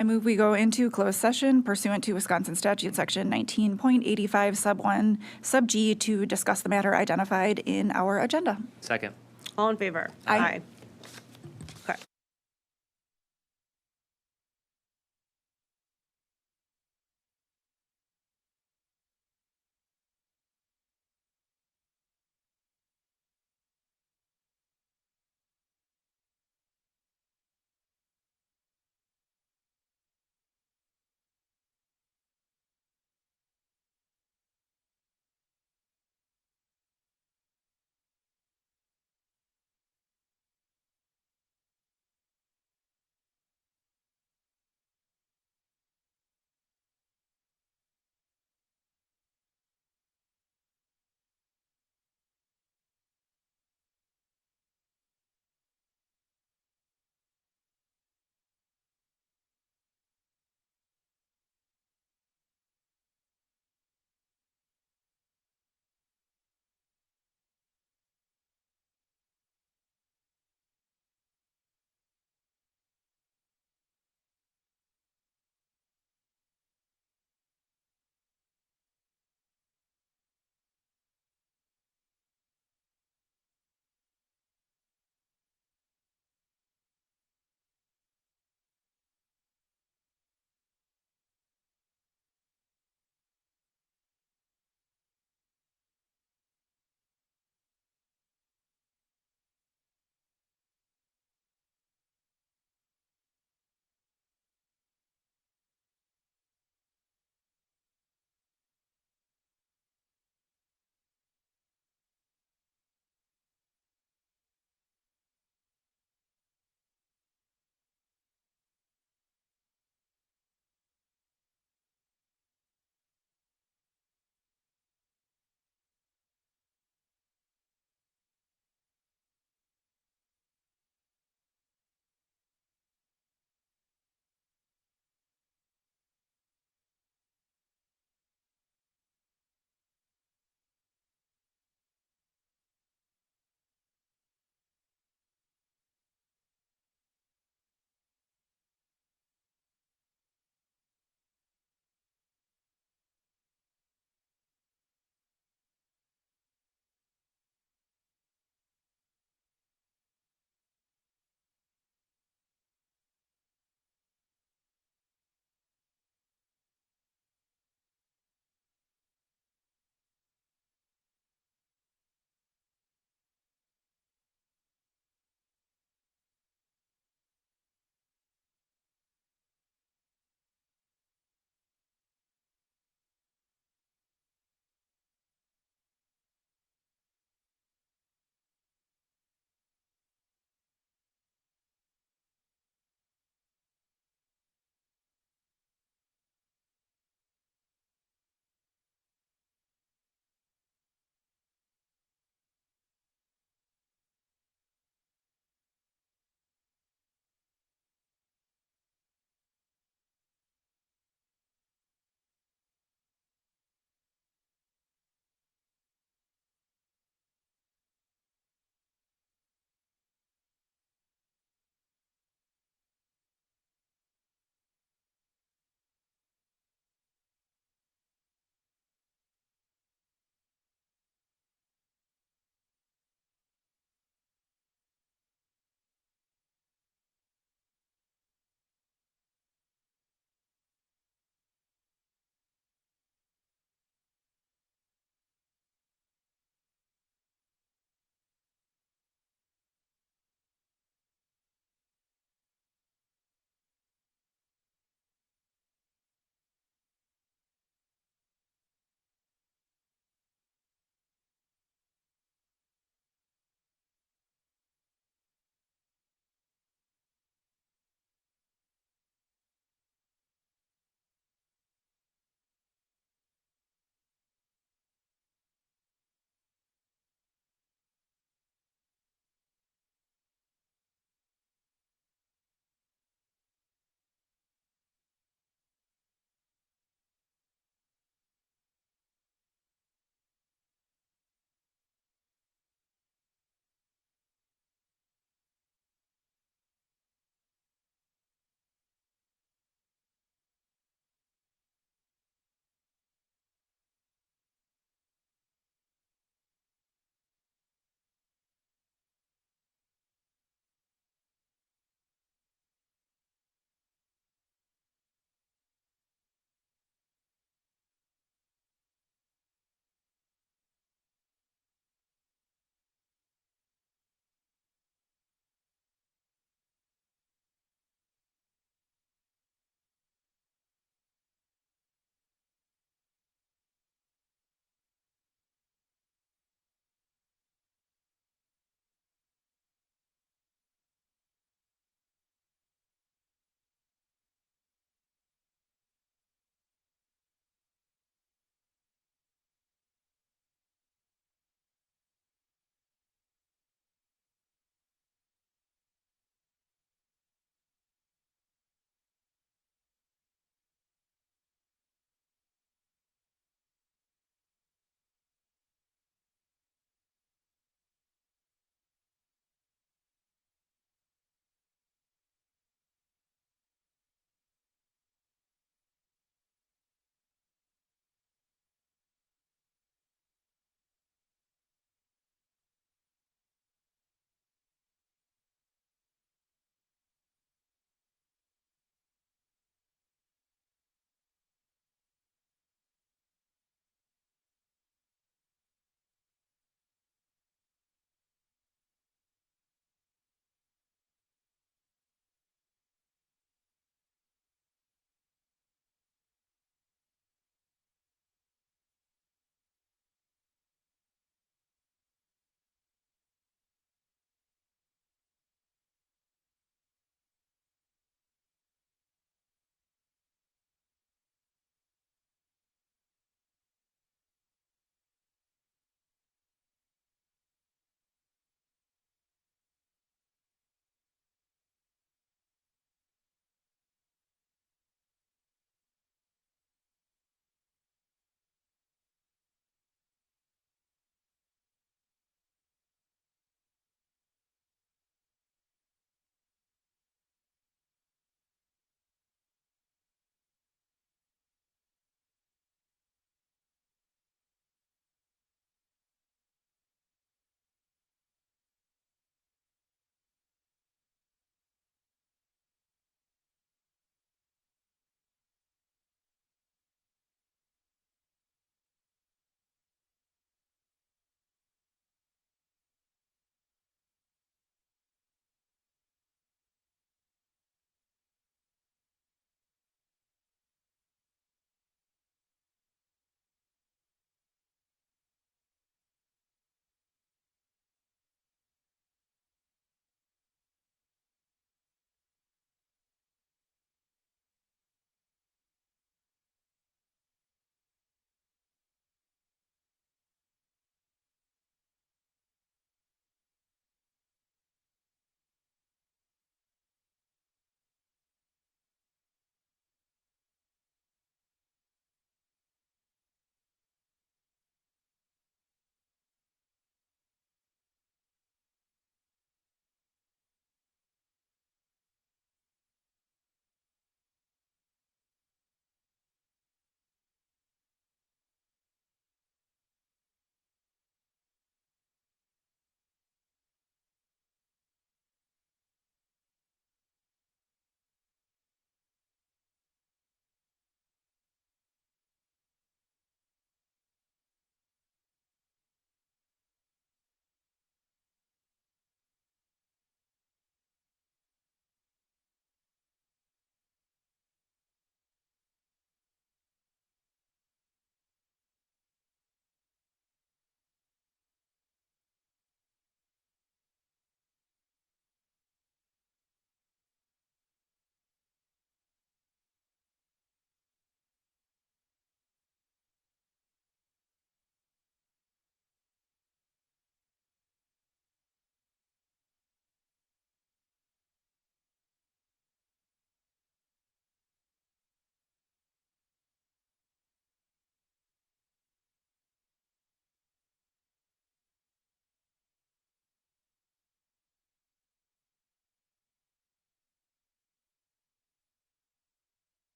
I move we go into closed session pursuant to Wisconsin statute section 19.85 sub 1 sub G to discuss the matter identified in our agenda. Second. All in favor? Aye.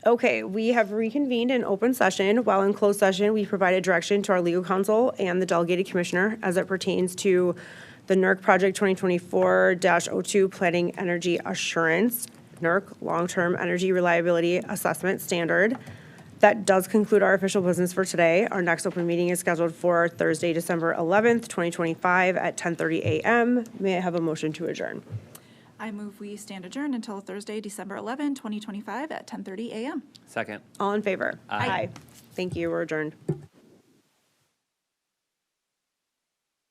Okay, we have reconvened in open session. While in closed session, we provided direction to our legal counsel and the delegated commissioner as it pertains to the NERC Project 2024-02 Planning Energy Assurance, NERC Long-Term Energy Reliability Assessment Standard. That does conclude our official business for today. Our next open meeting is scheduled for Thursday, December 11th, 2025 at 10:30 a.m. May I have a motion to adjourn? I move we stand adjourned until Thursday, December 11, 2025 at 10:30 a.m. Second. All in favor? Aye. Thank you, we're adjourned.